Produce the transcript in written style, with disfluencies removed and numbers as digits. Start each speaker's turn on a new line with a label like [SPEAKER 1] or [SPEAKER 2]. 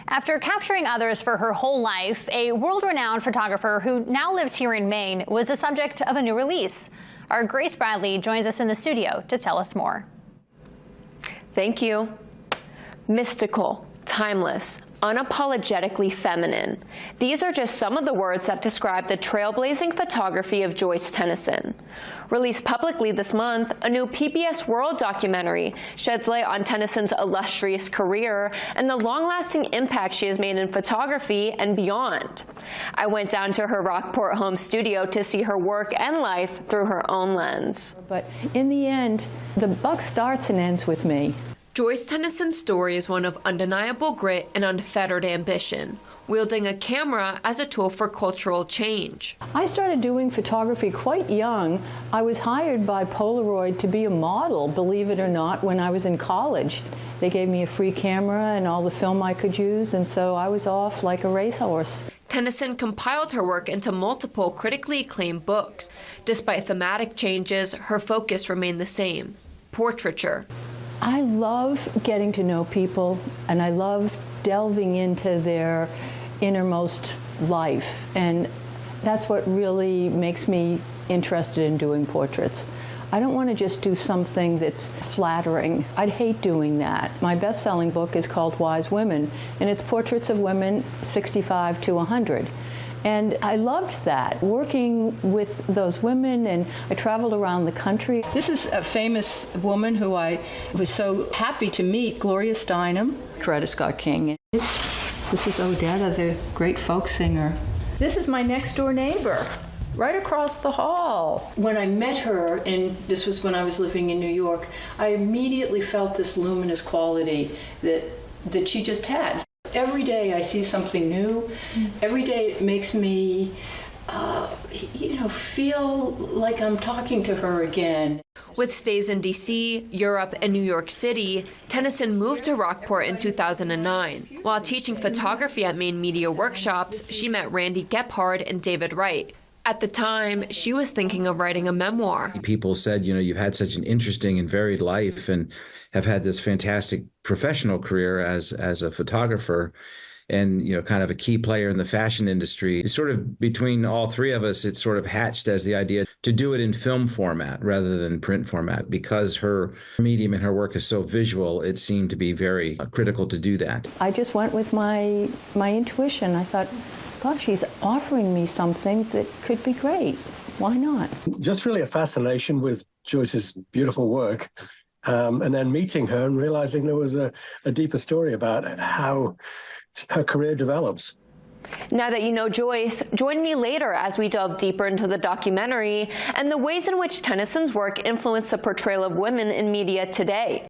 [SPEAKER 1] After capturing others for her whole life, a world-renowned photographer who now lives here in Maine was the subject of a new release. Our Grace Bradley joins us in the studio to tell us more.
[SPEAKER 2] Thank you. Mystical, timeless, unapologetically feminine. These are just some of the words that describe the trailblazing photography of Joyce Tennyson. Released publicly this month, a new PBS World documentary sheds light on Tennyson's illustrious career and the long-lasting impact she has made in photography and beyond. I went down to her Rockport home studio to see her work and life through her own lens.
[SPEAKER 3] But in the end, the buck starts and ends with me.
[SPEAKER 2] Joyce Tennyson's story is one of undeniable grit and unfettered ambition, wielding a camera as a tool for cultural change.
[SPEAKER 3] I started doing photography quite young. I was hired by Polaroid to be a model, believe it or not, when I was in college. They gave me a free camera and all the film I could use, and so I was off like a racehorse.
[SPEAKER 2] Tennyson compiled her work into multiple critically acclaimed books. Despite thematic changes, her focus remained the same: portraiture.
[SPEAKER 3] I love getting to know people, and I love delving into their innermost life, and that's what really makes me interested in doing portraits. I don't want to just do something that's flattering. I'd hate doing that. My best-selling book is called Wise Women, and it's portraits of women 65 to 100. And I loved that, working with those women, and I traveled around the country. This is a famous woman who I was so happy to meet, Gloria Steinem, Coretta Scott King. This is Odetta, the great folk singer. This is my next-door neighbor, right across the hall. When I met her, and this was when I was living in New York, I immediately felt this luminous quality that she just had. Every day I see something new. Every day it makes me, feel like I'm talking to her again.
[SPEAKER 2] With stays in D.C., Europe, and New York City, Tennyson moved to Rockport in 2009. While teaching photography at Maine Media Workshops, she met Randy Gephardt and David Wright. At the time, she was thinking of writing a memoir.
[SPEAKER 4] People said, you've had such an interesting and varied life and have had this fantastic professional career as a photographer and, kind of a key player in the fashion industry. It's sort of between all three of us, it sort of hatched as the idea to do it in film format rather than print format. Because her medium and her work is so visual, it seemed to be very critical to do that.
[SPEAKER 3] I just went with my intuition. I thought, gosh, she's offering me something that could be great. Why not?
[SPEAKER 5] Just really a fascination with Joyce's beautiful work. And then meeting her and realizing there was a deeper story about how her career develops.
[SPEAKER 2] Now that you know Joyce, join me later as we delve deeper into the documentary and the ways in which Tennyson's work influenced the portrayal of women in media today.